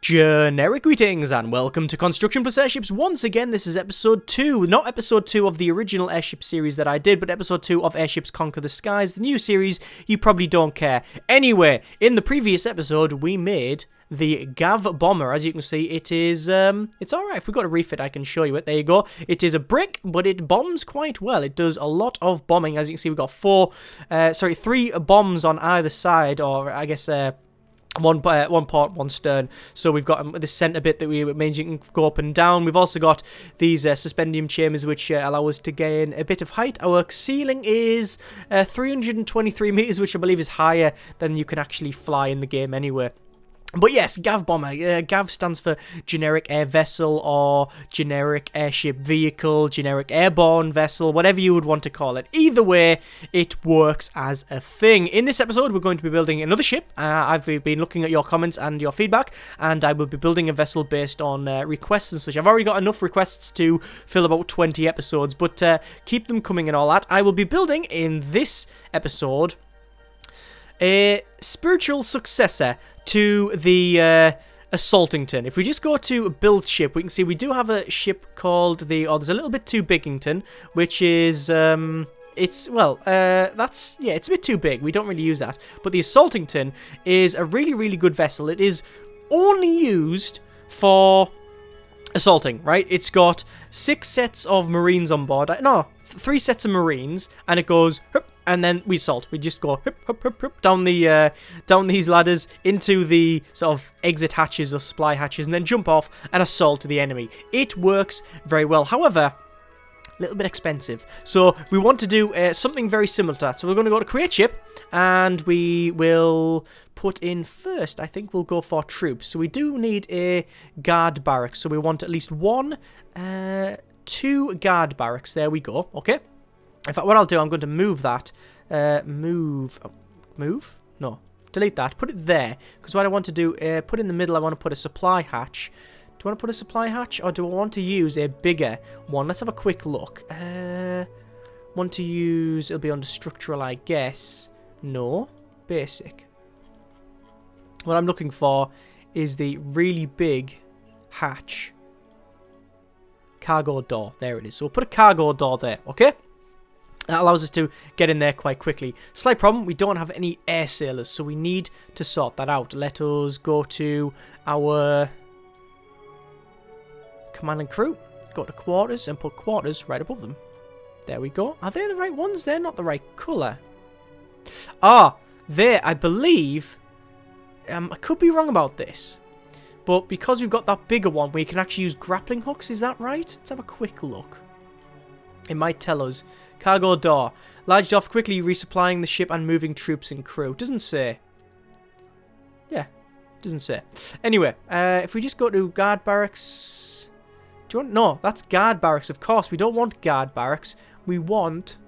Generic greetings and welcome to Construction Plus Airships. Once again, this is episode 2, not episode 2 of the original Airship series that I did, but episode 2 of Airships Conquer the Skies, the new series you probably don't care. Anyway, in the previous episode, we made the Gav Bomber. As you can see, it is, it's alright. If we've got a refit, I can show you it. There you go. It is a brick, but it bombs quite well. It does a lot of bombing. As you can see, we've got 3 bombs on either side, or I guess, one port, one stern. So we've got this centre bit that means you can go up and down. We've also got these suspendium chambers which allow us to gain a bit of height. Our ceiling is 323 meters, which I believe is higher than you can actually fly in the game anyway. But yes, Gav Bomber. Gav stands for generic air vessel or generic airship vehicle, generic airborne vessel, whatever you would want to call it. Either way, it works as a thing. In this episode, we're going to be building another ship. I've been looking at your comments and your feedback, and I will be building a vessel based on requests and such. I've already got enough requests to fill about 20 episodes, but keep them coming and all that. I will be building in this episode a spiritual successor to the Asswarmington. If we just go to build ship, we can see we do have a ship called the, there's a little bit too bigington, which is, it's a bit too big. We don't really use that. But the Asswarmington is a really, really good vessel. It is only used for assaulting, right? It's got 6 sets of marines on board. No, 3 sets of marines, and it goes, and then we assault. We just go down these ladders into the sort of exit hatches or supply hatches, and then jump off and assault the enemy. It works very well. However, a little bit expensive. So we want to do something very similar to that. So we're going to go to create ship, and we will put in first, I think we'll go for troops. So we do need a guard barracks. So we want at least 2 guard barracks. There we go. Okay. In fact, what I'll do, I'm going to move that. Move? No. Delete that. Put it there. Because what I want to do, put in the middle, I want to put a supply hatch. Do I want to put a supply hatch? Or do I want to use a bigger one? Let's have a quick look. Want to use, it'll be under structural, I guess. No. Basic. What I'm looking for is the really big hatch. Cargo door. There it is. So we'll put a cargo door there. Okay? That allows us to get in there quite quickly. Slight problem, we don't have any air sailors, so we need to sort that out. Let us go to our command and crew. Go to quarters and put quarters right above them. There we go. Are they the right ones? They're not the right colour. There, I believe. I could be wrong about this. But because we've got that bigger one, we can actually use grappling hooks. Is that right? Let's have a quick look. It might tell us. Cargo door. Large off quickly resupplying the ship and moving troops and crew. Doesn't say. Yeah. Doesn't say. Anyway, if we just go to guard barracks. Do you want... No, that's guard barracks. Of course, we don't want guard barracks. We want...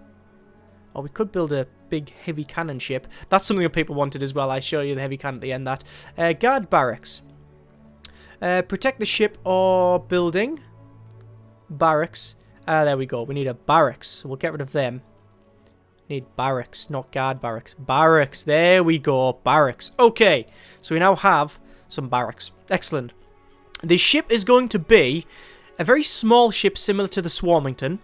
Or we could build a big heavy cannon ship. That's something that people wanted as well. I show you the heavy cannon at the end that. Guard barracks. Protect the ship or building. Barracks. There we go. We need a barracks. So we'll get rid of them. Need barracks, not guard barracks. Barracks. There we go. Barracks. Okay. So we now have some barracks. Excellent. This ship is going to be a very small ship similar to the Swarmington.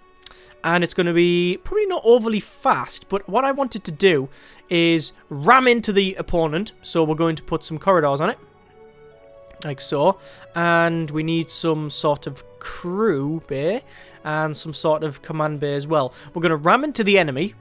And it's going to be probably not overly fast. But what I wanted to do is ram into the opponent. So we're going to put some corridors on it. Like so. And we need some sort of crew bay and some sort of command bay as well. We're going to ram into the enemy,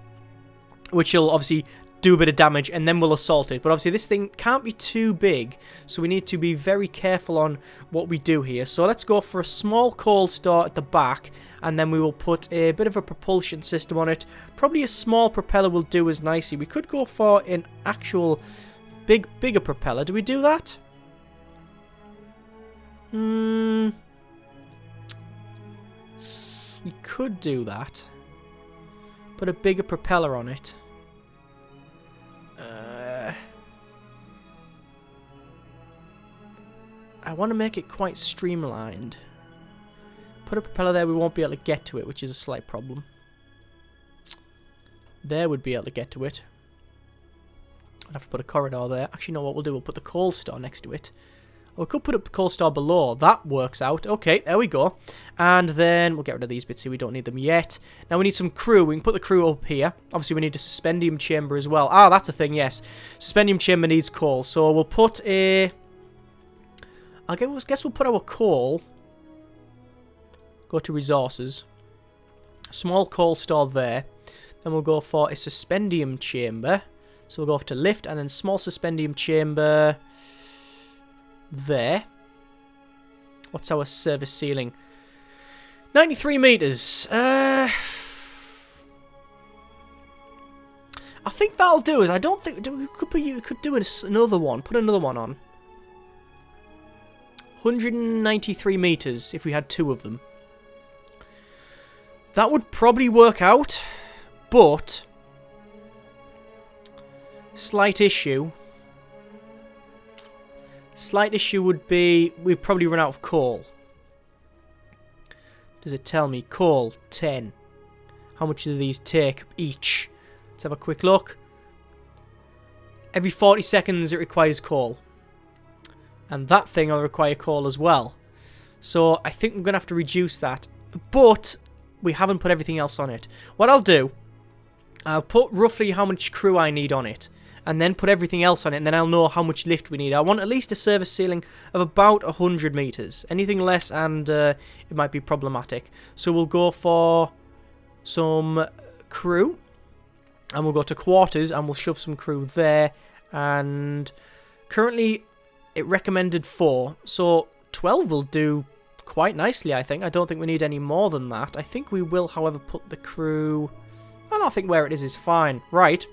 which will obviously do a bit of damage, and then we'll assault it. But obviously this thing can't be too big, so we need to be very careful on what we do here. So let's go for a small coal store at the back, and then we will put a bit of a propulsion system on it. Probably a small propeller will do as nicely. We could go for an actual bigger propeller. Do we do that? We could do that. Put a bigger propeller on it. I want to make it quite streamlined. Put a propeller there, we won't be able to get to it, which is a slight problem. There would be able to get to it. I'd have to put a corridor there. Actually, no, what we'll do, we'll put the coal store next to it. we could put up the coal store below. That works out. Okay, there we go. And then we'll get rid of these bits here. We don't need them yet. Now we need some crew. We can put the crew up here. Obviously, we need a suspendium chamber as well. Ah, that's a thing, yes. Suspendium chamber needs coal. So we'll put a... I guess we'll put our coal... Go to resources. Small coal store there. Then we'll go for a suspendium chamber. So we'll go off to lift and then small suspendium chamber there. What's our service ceiling? 93 meters. I think that'll do us. I don't think we could do another one. Put another one on. 193 meters if we had 2 of them. That would probably work out, but slight issue would be we'd probably run out of coal. Does it tell me? Coal, 10. How much do these take each? Let's have a quick look. Every 40 seconds it requires coal. And that thing will require coal as well. So I think we're going to have to reduce that. But we haven't put everything else on it. What I'll do, I'll put roughly how much crew I need on it. And then put everything else on it. And then I'll know how much lift we need. I want at least a service ceiling of about 100 meters. Anything less and it might be problematic. So we'll go for some crew. And we'll go to quarters and we'll shove some crew there. And currently it recommended 4. So 12 will do quite nicely, I think. I don't think we need any more than that. I think we will, however, put the crew... I don't think where it is fine. Right.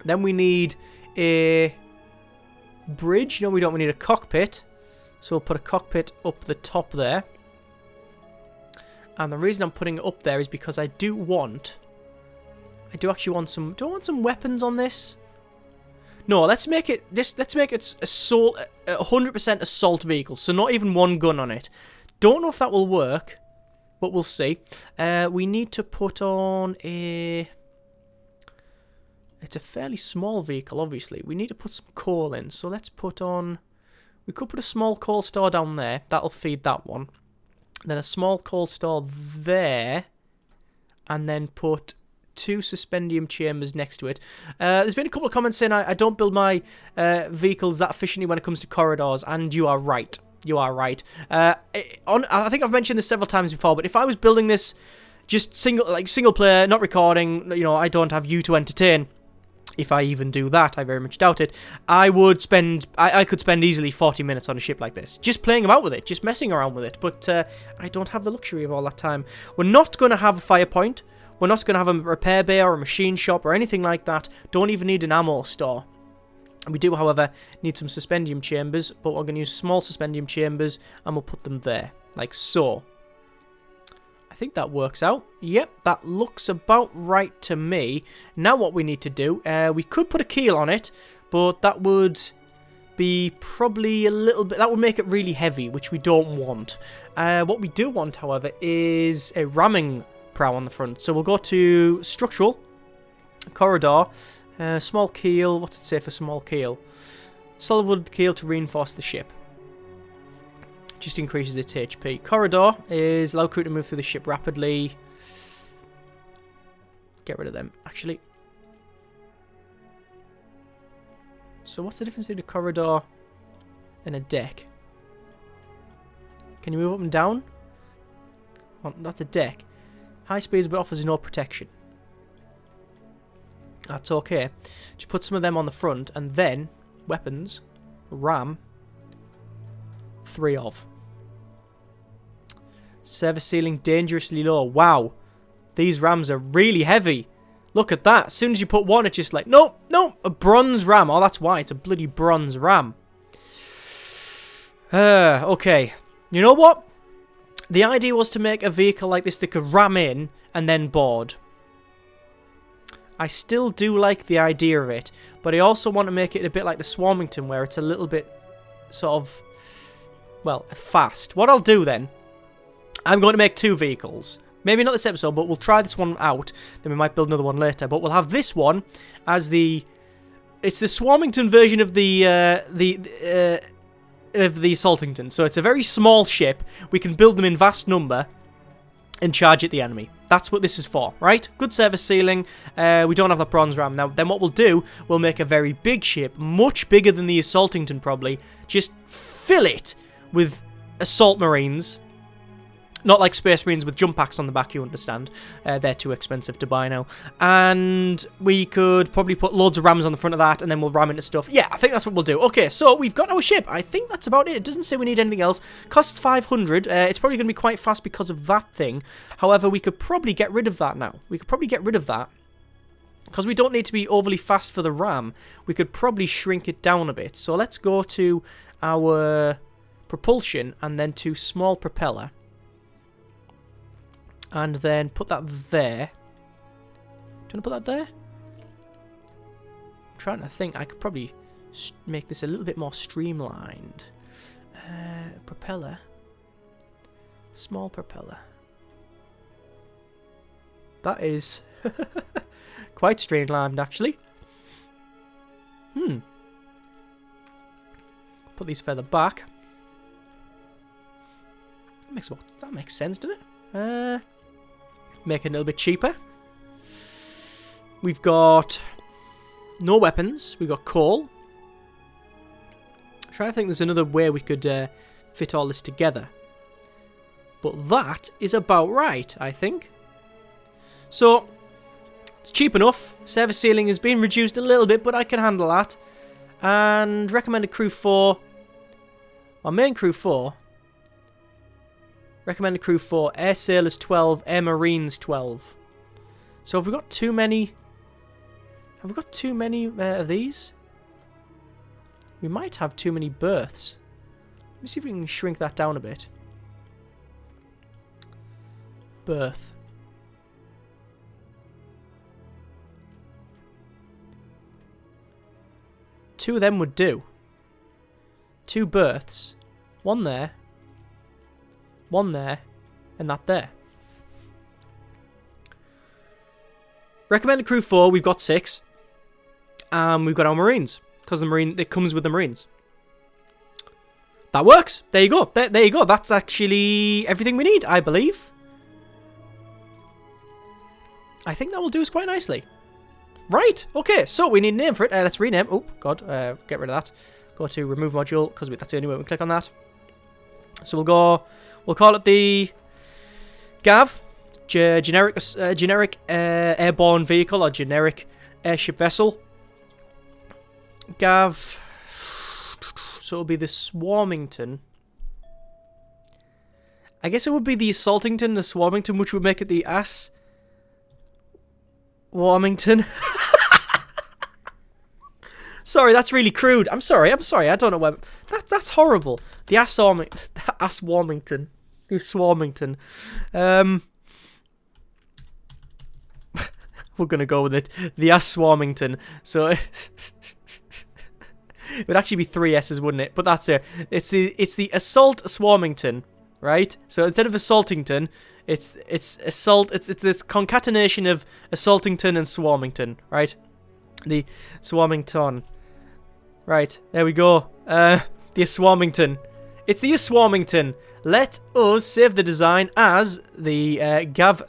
Then we need a bridge. No, we don't. We need a cockpit. So we'll put a cockpit up the top there. And the reason I'm putting it up there is because I do actually want some... Do I want some weapons on this? No, let's make it... Let's make it assault... 100% assault vehicles. So not even one gun on it. Don't know if that will work, but we'll see. We need to put on a... It's a fairly small vehicle, obviously. We need to put some coal in, so let's put on... We could put a small coal store down there. That'll feed that one. Then a small coal store there, and then put 2 suspendium chambers next to it. There's been a couple of comments saying I don't build my vehicles that efficiently when it comes to corridors, and you are right. You are right. I think I've mentioned this several times before, but if I was building this just single player, not recording, you know, I don't have you to entertain. If I even do that, I very much doubt it. I could spend easily 40 minutes on a ship like this, just playing about with it, just messing around with it. But I don't have the luxury of all that time. We're not going to have a fire point. We're not going to have a repair bay or a machine shop or anything like that. Don't even need an ammo store. We do, however, need some suspendium chambers, but we're going to use small suspendium chambers, and we'll put them there, like so. I think that works out. Yep, that looks about right to me. Now what we need to do, we could put a keel on it, but that would be probably a little bit... That would make it really heavy, which we don't want. What we do want, however, is a ramming prow on the front. So we'll go to structural, corridor, small keel. What's it say for small keel? Solid wood keel to reinforce the ship. Just increases its HP. Corridor is allow crew to move through the ship rapidly. Get rid of them, actually. So what's the difference between a corridor and a deck? Can you move up and down? Oh, that's a deck. High speeds but offers no protection. That's okay. Just put some of them on the front, and then weapons, ram, 3 of. Service ceiling dangerously low. Wow, these rams are really heavy. Look at that. As soon as you put one, it's just like, nope, nope, a bronze ram. Oh, that's why. It's a bloody bronze ram. Okay. You know what? The idea was to make a vehicle like this that could ram in and then board. I still do like the idea of it, but I also want to make it a bit like the Swarmington, where it's a little bit sort of, well, fast. What I'll do then, I'm going to make 2 vehicles. Maybe not this episode, but we'll try this one out. Then we might build another one later. But we'll have this one as the... It's the Swarmington version of the of the Assaultington. So it's a very small ship. We can build them in vast number and charge at the enemy. That's what this is for, right? Good service ceiling. We don't have the bronze ram. Now, then what we'll do, we'll make a very big ship, much bigger than the Assaultington probably. Just fill it with assault marines. Not like Space Marines with jump packs on the back, you understand. They're too expensive to buy now. And we could probably put loads of rams on the front of that, and then we'll ram into stuff. Yeah, I think that's what we'll do. Okay, so we've got our ship. I think that's about it. It doesn't say we need anything else. Costs 500. It's probably going to be quite fast because of that thing. However, we could probably get rid of that now. We could probably get rid of that. Because we don't need to be overly fast for the ram. We could probably shrink it down a bit. So let's go to our propulsion, and then to small propeller. And then put that there. Do you want to put that there? I'm trying to think. I could probably make this a little bit more streamlined. Propeller. Small propeller. That is quite streamlined, actually. Put these further back. That makes sense, doesn't it? Make it a little bit cheaper. We've got no weapons. We've got coal. I'm trying to think there's another way we could fit all this together. But that is about right, I think. So, it's cheap enough. Service ceiling has been reduced a little bit, but I can handle that. And recommended crew 4. Our main crew 4. Recommended crew 4, air sailors 12, air marines 12. So have we got too many? Have we got too many of these? We might have too many berths. Let me see if we can shrink that down a bit. Berth. Two of them would do. 2 berths. One there. One there, and that there. Recommended crew 4, we've got 6. We've got our marines, because it comes with the marines. That works. There you go. There you go. That's actually everything we need, I believe. I think that will do us quite nicely. Right. Okay, so we need a name for it. Let's rename. Oh, God. Get rid of that. Go to remove module, because that's the only way we click on that. So we'll call it the GAV, generic airborne vehicle or generic airship vessel. GAV, so it'll be the Swarmington. I guess it would be the Assaultington, the Swarmington, which would make it the Asswarmington. Sorry, that's really crude. I'm sorry. I don't know where. That's horrible. The Asswarmington. The Swarmington. We're gonna go with it. The Asswarmington. So it would actually be 3 S's, wouldn't it? But that's it. It's the Assault Swarmington, right? So instead of Assaultington, it's assault. It's this concatenation of Assaultington and Swarmington, right? The Swarmington. Right, there we go. The Asswarmington. It's the Asswarmington. Let us save the design as the Gav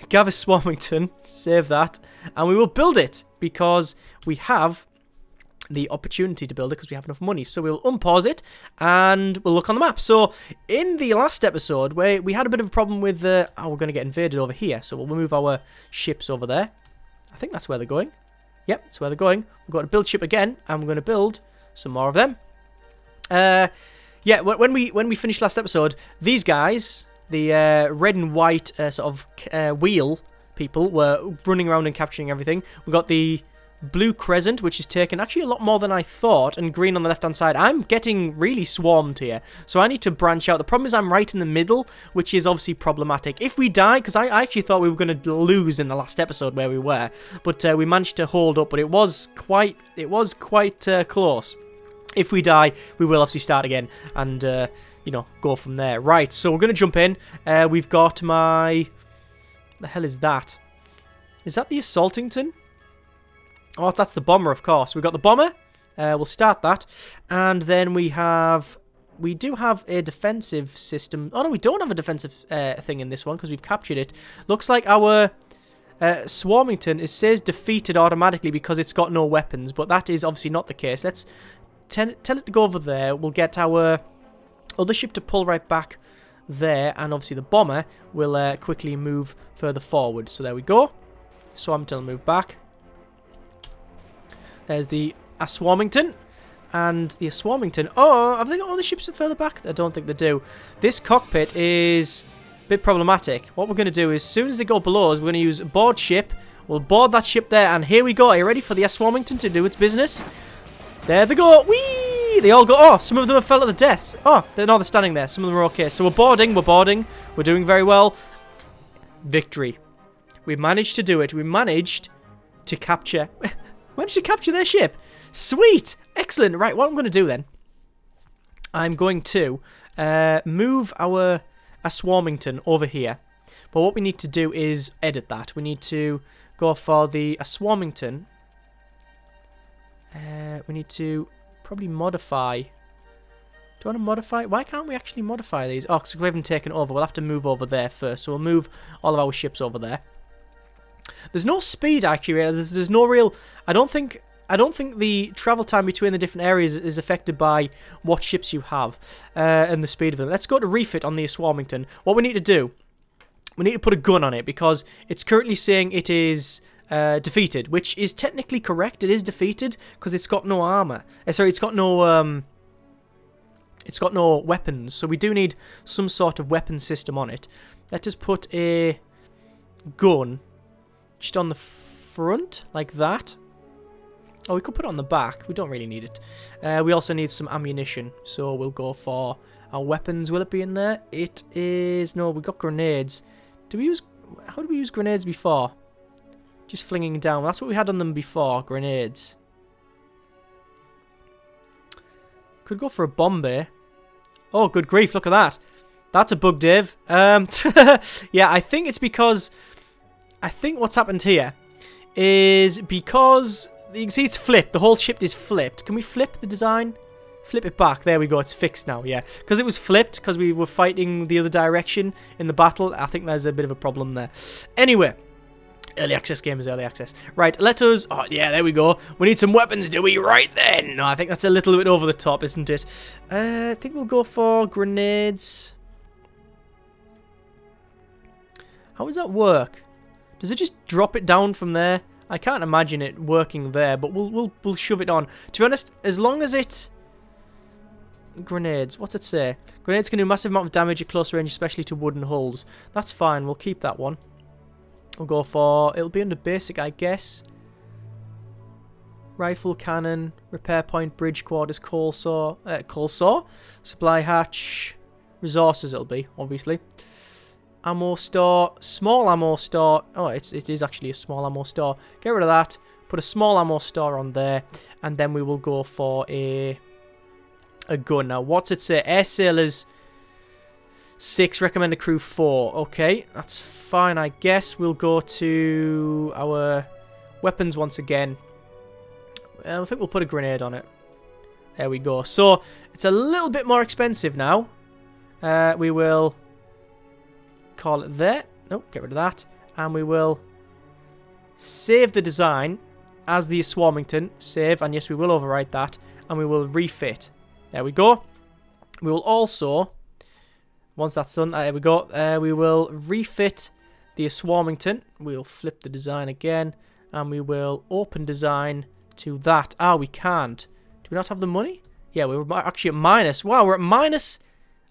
Asswarmington. Save that. And we will build it because we have the opportunity to build it because we have enough money. So we'll unpause it and we'll look on the map. So in the last episode, where we had a bit of a problem with we're going to get invaded over here. So we'll move our ships over there. I think that's where they're going. Yep, that's where they're going. We've got to build ship again, and we're going to build some more of them. Yeah, when we finished last episode, these guys, the red and white sort of wheel people, were running around and capturing everything. We got the blue crescent, which is taken actually a lot more than I thought, and green on the left-hand side. I'm getting really swarmed here, so I need to branch out. The problem is I'm right in the middle, which is obviously problematic. If we die, because I actually thought we were going to lose in the last episode where we were, but we managed to hold up, but it was quite close. If we die, we will obviously start again and, you know, go from there. Right, so we're going to jump in. We've got my... The hell is that? Is that the Assaultington? Oh, that's the bomber, of course. We've got the bomber. We'll start that. And then we do have a defensive system. Oh, no, we don't have a defensive thing in this one because we've captured it. Looks like our Swarmington, it says defeated automatically because it's got no weapons, but that is obviously not the case. Let's tell it to go over there. We'll get our other ship to pull right back there, and obviously the bomber will quickly move further forward. So there we go. Swarmington will move back. There's the Asswarmington. And the Asswarmington. Oh, have they got all the ships further back? I don't think they do. This cockpit is a bit problematic. What we're going to do is, as soon as they go below us, we're going to use board ship. We'll board that ship there, and here we go. Are you ready for the Asswarmington to do its business? There they go. Whee! They all go. Oh, some of them have fell to the deaths. Oh, they're standing there. Some of them are okay. So we're boarding. We're doing very well. Victory. We managed to do it. We managed to capture. Managed to capture their ship. Sweet. Excellent. Right, what I'm going to do then, I'm going to move our Asswarmington over here. But what we need to do is edit that. We need to go for the Asswarmington. We need to probably modify. Do you want to modify? Why can't we actually modify these? Oh, because we haven't taken over. We'll have to move over there first. So we'll move all of our ships over there. There's no speed actually. There's no real. I don't think the travel time between the different areas is affected by what ships you have and the speed of them. Let's go to refit on the Asswarmington. What we need to do, we need to put a gun on it because it's currently saying it is defeated, which is technically correct. It is defeated because it's got no armor. Sorry, it's got no weapons. So we do need some sort of weapon system on it. Let us put a gun just on the front like that. Oh, we could put it on the back. We don't really need it. We also need some ammunition. So we'll go for our weapons. Will it be in there? It is. No, we've got grenades. How did we use grenades before? Just flinging down. That's what we had on them before. Grenades. Could go for a bomb bay. Oh, good grief. Look at that. That's a bug, Dave. Yeah, I think it's because. I think what's happened here is because. You can see it's flipped. The whole ship is flipped. Can we flip the design? Flip it back. There we go. It's fixed now. Yeah. Because it was flipped. Because we were fighting the other direction in the battle. I think there's a bit of a problem there. Anyway. Early access game is early access. Right. Let us... Oh, yeah. There we go. We need some weapons, do we? Right then. No, I think that's a little bit over the top, isn't it? I think we'll go for grenades. How does that work? Does it just drop it down from there? I can't imagine it working there, but we'll shove it on. To be honest, as long as it... Grenades. What's it say? Grenades can do a massive amount of damage at close range, especially to wooden hulls. That's fine. We'll keep that one. We'll go for... It'll be under basic, I guess. Rifle, cannon, repair point, bridge quarters, coal saw. Supply hatch. Resources it'll be, obviously. Ammo store, small ammo store. Oh, it is actually a small ammo store. Get rid of that. Put a small ammo store on there, and then we will go for a gun. Now, what's it say? Air sailors 6, recommended crew 4. Okay, that's fine. I guess we'll go to our weapons once again. I think we'll put a grenade on it. There we go. So it's a little bit more expensive now. We will. Call it there. Oh, get rid of that. And we will save the design as the Asswarmington. Save. And yes, we will overwrite that. And we will refit. There we go. We will also, once that's done, there we go. We will refit the Asswarmington. We'll flip the design again. And we will open design to that. Ah, we can't. Do we not have the money? Yeah, we're actually at minus. Wow, we're at minus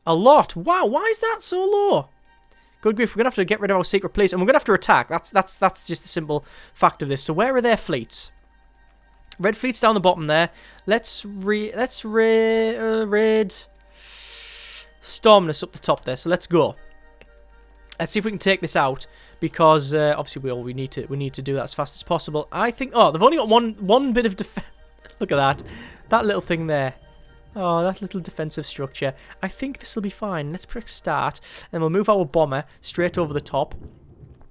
a lot. Wow, why is that so low? Good grief, we're going to have to get rid of our secret police, and we're going to have to attack. That's just the simple fact of this. So where are their fleets? Red fleet's down the bottom there. Let's raid Stormness up the top there. So let's go. Let's see if we can take this out, because obviously we need to do that as fast as possible. I think. Oh, they've only got one bit of defense. Look at that little thing there. Oh, that little defensive structure. I think this will be fine. Let's press start. And we'll move our bomber straight over the top.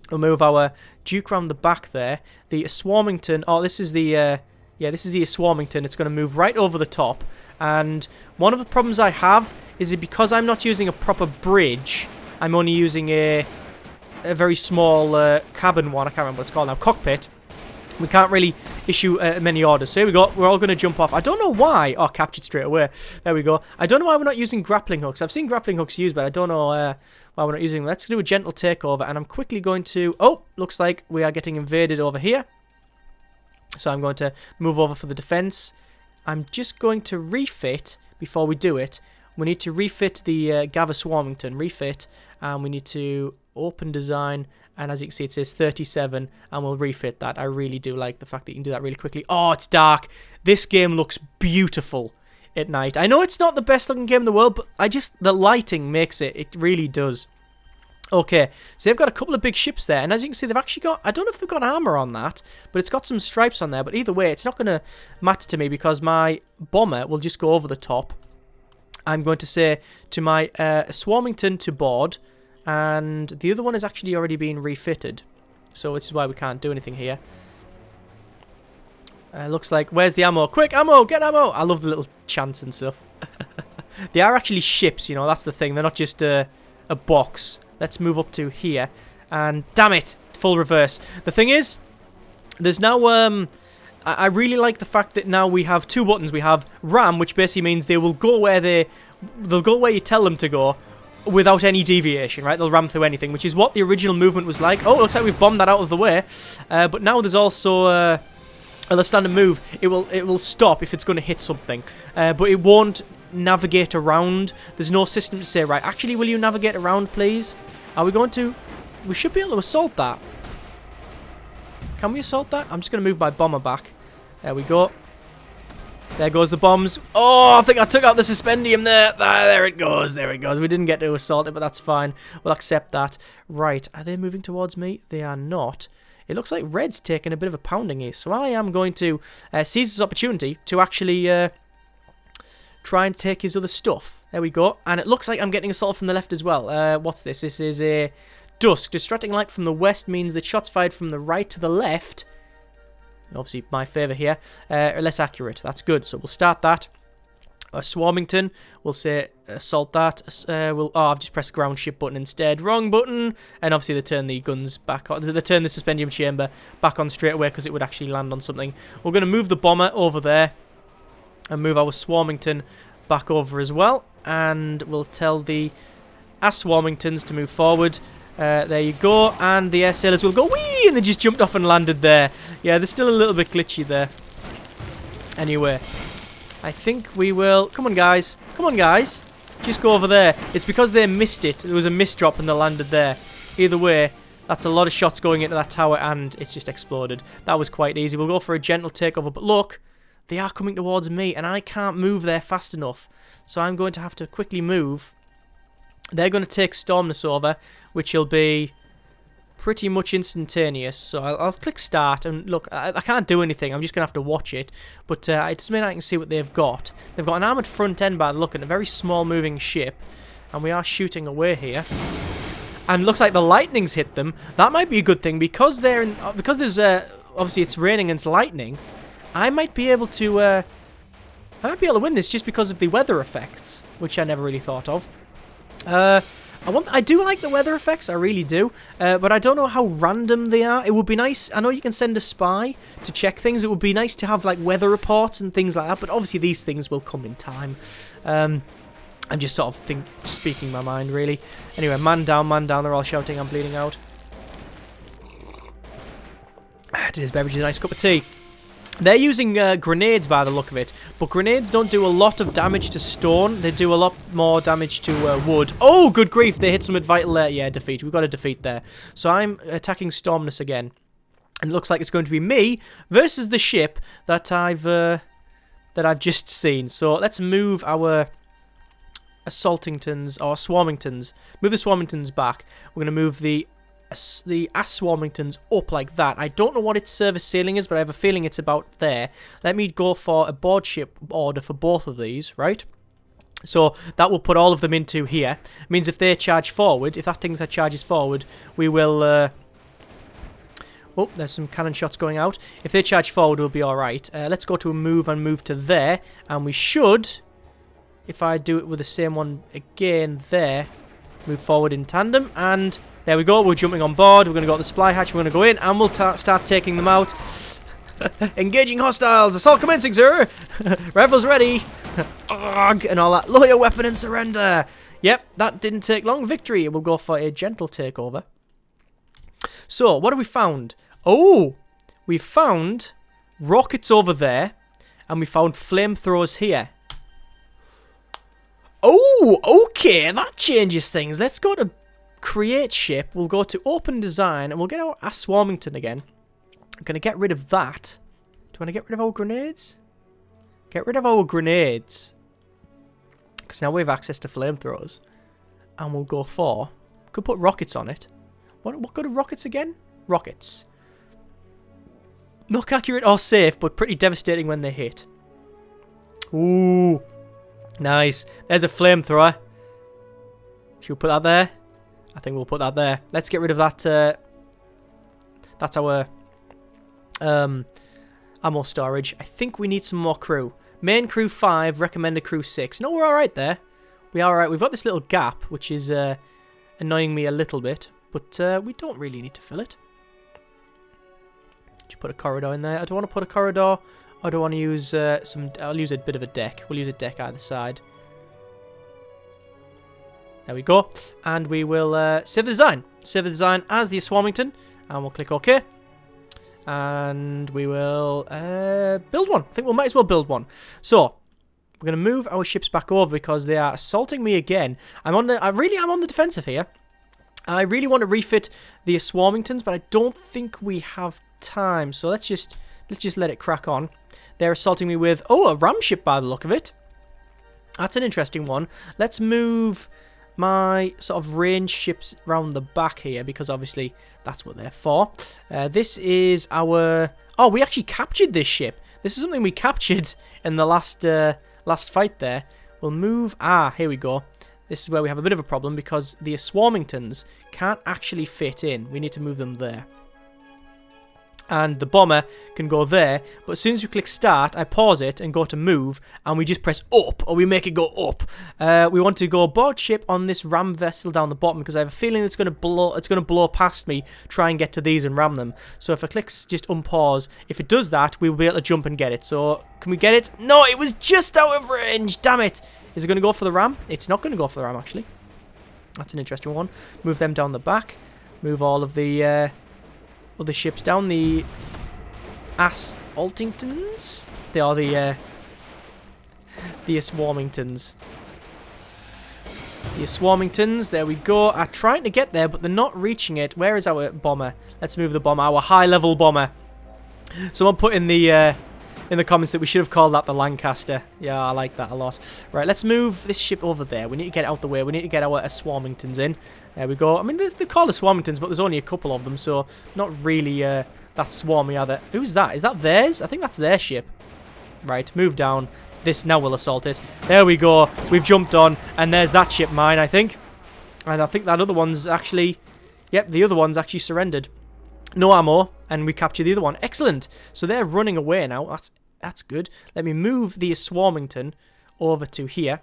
We'll move our Duke around the back there. The Asswarmington. Oh, this is the Yeah, this is the Asswarmington. It's going to move right over the top. And one of the problems I have is that because I'm not using a proper bridge, I'm only using a very small cabin one. I can't remember what it's called now. Cockpit. We can't really issue many orders. So here we go. We're all going to jump off. I don't know why. Oh, captured straight away. There we go. I don't know why we're not using grappling hooks. I've seen grappling hooks used, but I don't know why we're not using them. Let's do a gentle takeover. And I'm quickly going to... Oh, looks like we are getting invaded over here. So I'm going to move over for the defense. I'm just going to refit before we do it. We need to refit the Asswarmington. Refit. And we need to open design. And as you can see, it says 37, and we'll refit that. I really do like the fact that you can do that really quickly. Oh, it's dark. This game looks beautiful at night. I know it's not the best looking game in the world, but the lighting makes it. It really does. Okay, so they've got a couple of big ships there, and as you can see, they've actually got, I don't know if they've got armor on that, but it's got some stripes on there. But either way, it's not going to matter to me because my bomber will just go over the top. I'm going to say to my Asswarmington to board. And the other one is actually already been refitted. So this is why we can't do anything here. Looks like... Where's the ammo? Quick, ammo! Get ammo! I love the little chants and stuff. They are actually ships, you know. That's the thing. They're not just a box. Let's move up to here. And damn it! Full reverse. The thing is, there's now... I really like the fact that now we have two buttons. We have ram, which basically means they will go where they'll go where you tell them to go. Without any deviation, right? They'll ram through anything, which is what the original movement was like. Oh, it looks like we've bombed that out of the way. But now there's also a standard move. It will stop if it's going to hit something, but it won't navigate around. There's no system to say, right, actually, will you navigate around, please? Are we going to... We should be able to assault that. Can we assault that? I'm just going to move my bomber back. There we go. There goes the bombs. Oh, I think I took out the suspendium there. There it goes. There it goes. We didn't get to assault it, but that's fine. We'll accept that. Right. Are they moving towards me? They are not. It looks like Red's taking a bit of a pounding here. So I am going to seize this opportunity to actually try and take his other stuff. There we go. And it looks like I'm getting assault from the left as well. What's this? This is a dusk. Distracting light from the west means that shots fired from the right to the left... Obviously, my favour here. Are less accurate. That's good. So we'll start that. Asswarmington. We'll say assault that. Oh, I've just pressed the ground ship button instead. Wrong button. And obviously, they turn the guns back on. They turn the suspendium chamber back on straight away because it would actually land on something. We're going to move the bomber over there. And move our Swarmington back over as well. And we'll tell the Asswarmingtons to move forward. There you go, and the air sailors will go whee, and they just jumped off and landed there. Yeah, they're still a little bit glitchy there. Anyway, I think we will... Come on, guys. Come on, guys. Just go over there. It's because they missed it. There was a misdrop and they landed there. Either way, that's a lot of shots going into that tower, and it's just exploded. That was quite easy. We'll go for a gentle takeover, but look, they are coming towards me, and I can't move there fast enough. So I'm going to have to quickly move. They're going to take Stormness over, which will be pretty much instantaneous. So I'll click start, and look, I can't do anything. I'm just going to have to watch it. But it does mean I can see what they've got. They've got an armoured front end by the look at a very small moving ship. And we are shooting away here. And looks like the lightning's hit them. That might be a good thing because they're in, because there's obviously it's raining and it's lightning. I might be able to win this just because of the weather effects, which I never really thought of. I do like the weather effects, I really do, but I don't know how random they are. It would be nice, I know you can send a spy to check things, it would be nice to have like weather reports and things like that, but obviously these things will come in time. I'm just sort of speaking my mind, really. Anyway, man down, they're all shouting, I'm bleeding out. Today's beverage is a nice cup of tea. They're using grenades by the look of it, but grenades don't do a lot of damage to stone. They do a lot more damage to wood. Oh, good grief, they hit some at vital there. Yeah, defeat. We've got a defeat there. So I'm attacking Stormness again. And it looks like it's going to be me versus the ship that I've just seen. So let's move our Assaultingtons, or Swarmingtons. Move the Swarmingtons back. We're going to move the Asswarmingtons up like that. I don't know what its service sailing is, but I have a feeling it's about there. Let me go for a board ship order for both of these, right? So that will put all of them into here. It means if they charge forward, if that thing that charges forward, we will Oh, there's some cannon shots going out. If they charge forward, we'll be alright. Let's go to a move and move to there. And we should, if I do it with the same one again there, move forward in tandem. And there we go. We're jumping on board. We're going to go to the supply hatch. We're going to go in and we'll start taking them out. Engaging hostiles. Assault commencing, sir. Rifles ready. And all that. Lower your weapon and surrender. Yep, that didn't take long. Victory. We'll go for a gentle takeover. So, what have we found? Oh, we found rockets over there, and we found flamethrowers here. Oh, okay, that changes things. Let's go to create ship. We'll go to open design, and we'll get our Asswarmington again. I'm going to get rid of that. Do you want to get rid of our grenades? Get rid of our grenades. Because now we have access to flamethrowers. And we'll go for... Could put rockets on it. What good are rockets again? Rockets. Not accurate or safe, but pretty devastating when they hit. Ooh. Nice. There's a flamethrower. Should we put that there? I think we'll put that there. Let's get rid of that. That's our ammo storage. I think we need some more crew. Main crew 5, recommended crew 6. No, we're alright there. We are alright. We've got this little gap, which is annoying me a little bit. But we don't really need to fill it. Should put a corridor in there. I don't want to put a corridor. I don't want to use I'll use a bit of a deck. We'll use a deck either side. There we go. And we will save the design. Save the design as the Asswarmington. And we'll click OK. And we will build one. I think we might as well build one. So, we're going to move our ships back over because they are assaulting me again. I really am on the defensive here. I really want to refit the Asswarmingtons, but I don't think we have time. So let's just let it crack on. They're assaulting me with, oh, a ram ship by the look of it. That's an interesting one. Let's move my sort of range ships around the back here because obviously that's what they're for. This is our... Oh, we actually captured this ship. This is something we captured in the last fight there. We'll move... Ah, here we go. This is where we have a bit of a problem because the Asswarmingtons can't actually fit in. We need to move them there. And the bomber can go there, but as soon as we click start, I pause it and go to move, and we just press up, or we make it go up. We want to go aboard ship on this ram vessel down the bottom because I have a feeling it's going to blow past me, try and get to these and ram them. So if I click just unpause, if it does that, we will be able to jump and get it. So can we get it? No, it was just out of range. Damn it. Is it going to go for the ram? It's not going to go for the ram, actually. That's an interesting one. Move them down the back. Move all of the other ships down. The Asswarmingtons. They are the Asswarmingtons. The Asswarmingtons, there we go, are trying to get there, but they're not reaching it. Where is our bomber? Let's move the bomber, our high-level bomber. Someone put in the comments that we should have called that the Lancaster. Yeah, I like that a lot. Right, let's move this ship over there. We need to get out the way. We need to get our Asswarmingtons in. There we go. I mean, they're called Asswarmingtons, but there's only a couple of them, so not really that swarmy, are they? Who's that? Is that theirs? I think that's their ship. Right, move down. This, now we'll assault it. There we go. We've jumped on, and there's that ship mine, I think. And I think that other one's actually... Yep, the other one's actually surrendered. No ammo, and we capture the other one. Excellent. So they're running away now. That's good. Let me move the Asswarmington over to here.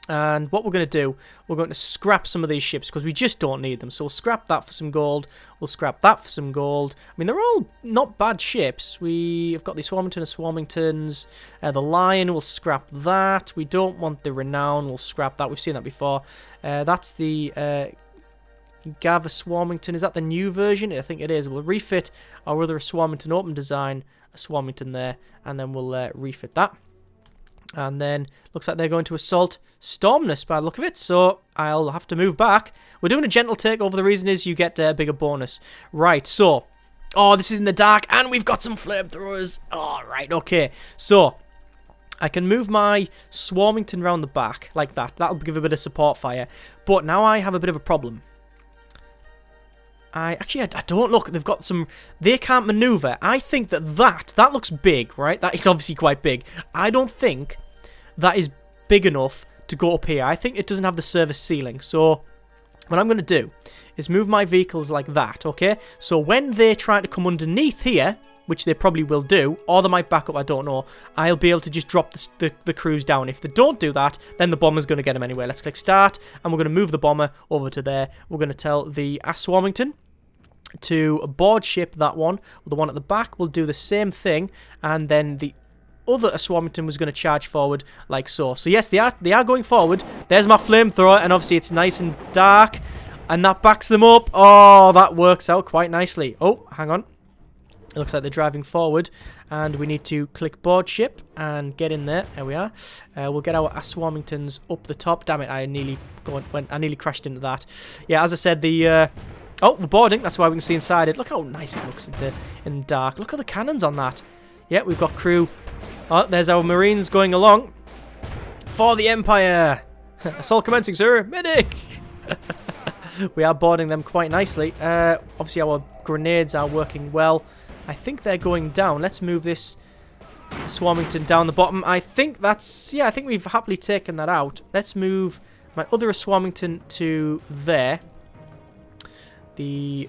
And what we're going to do, we're going to scrap some of these ships because we just don't need them. So we'll scrap that for some gold. We'll scrap that for some gold. I mean, they're all not bad ships. We've got the Asswarmingtons. The Lion, we'll scrap that. We don't want the Renown. We'll scrap that. We've seen that before. That's the... Gav Asswarmington. Is that the new version? I think it is. We'll refit our other Asswarmington open design. Asswarmington there. And then we'll refit that. And then looks like they're going to assault Stormness by the look of it. So I'll have to move back. We're doing a gentle takeover. The reason is you get a bigger bonus. Right, so... Oh, this is in the dark. And we've got some flamethrowers. Oh, right, okay. So... I can move my Swarmington round the back like that. That'll give a bit of support fire. But now I have a bit of a problem. I don't look. They've got some... They can't maneuver. I think that looks big, right? That is obviously quite big. I don't think that is big enough to go up here. I think it doesn't have the service ceiling. So what I'm going to do is move my vehicles like that, okay? So when they try to come underneath here, which they probably will do, or they might back up, I don't know, I'll be able to just drop the crews down. If they don't do that, then the bomber's going to get them anyway. Let's click start, and we're going to move the bomber over to there. We're going to tell the Asswarmington to board ship that one. The one at the back will do the same thing, and then the other Asswarmington was going to charge forward like so. So yes, they are going forward. There's my flamethrower, and obviously it's nice and dark, and that backs them up. Oh, that works out quite nicely. Oh, hang on. It looks like they're driving forward, and we need to click board ship and get in there. There we are. We'll get our Asswarmingtons up the top. Damn it, I nearly crashed into that. Yeah, as I said, oh, we're boarding. That's why we can see inside it. Look how nice it looks in the dark. Look at the cannons on that. Yeah, we've got crew. Oh, there's our Marines going along. For the Empire! Assault commencing, sir! Medic! We are boarding them quite nicely. Obviously, our grenades are working well. I think they're going down. Let's move this Swarmington down the bottom. I think that's... Yeah, I think we've happily taken that out. Let's move my other Swarmington to there. The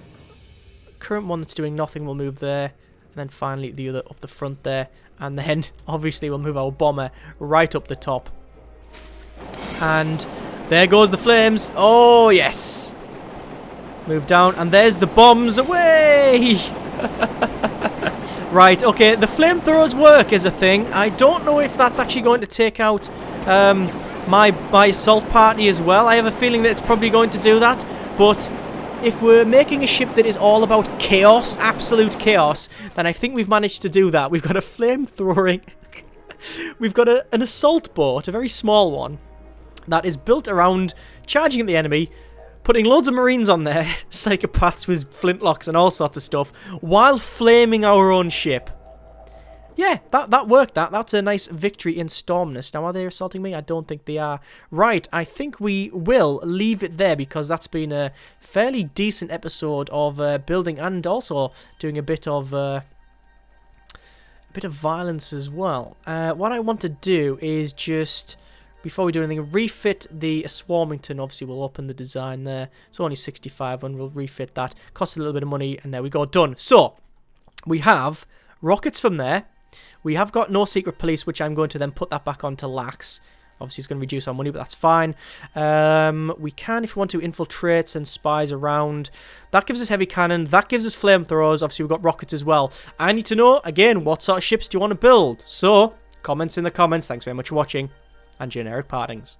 current one that's doing nothing will move there. And then finally the other up the front there. And then, obviously, we'll move our bomber right up the top. And there goes the flames. Oh, yes. Move down. And there's the bombs. Away! Right, okay. The flamethrowers work as a thing. I don't know if that's actually going to take out my assault party as well. I have a feeling that it's probably going to do that. But if we're making a ship that is all about chaos, absolute chaos, then I think we've managed to do that. We've got a flamethrowing... We've got an assault boat, a very small one, that is built around charging at the enemy, putting loads of Marines on there, psychopaths with flintlocks and all sorts of stuff, while flaming our own ship. Yeah, that worked. That's a nice victory in Stormness. Now, are they assaulting me? I don't think they are. Right, I think we will leave it there because that's been a fairly decent episode of building and also doing a bit of violence as well. What I want to do is just, before we do anything, refit the Asswarmington. Obviously, we'll open the design there. It's only 65, and we'll refit that. Costs a little bit of money, and there we go. Done. So, we have rockets from there. We have got no secret police, which I'm going to then put that back onto lax. Obviously, it's going to reduce our money, but that's fine. We can, if we want to, infiltrate, send spies around. That gives us heavy cannon. That gives us flamethrowers. Obviously, we've got rockets as well. I need to know, again, what sort of ships do you want to build? So, comments in the comments. Thanks very much for watching, and generic partings.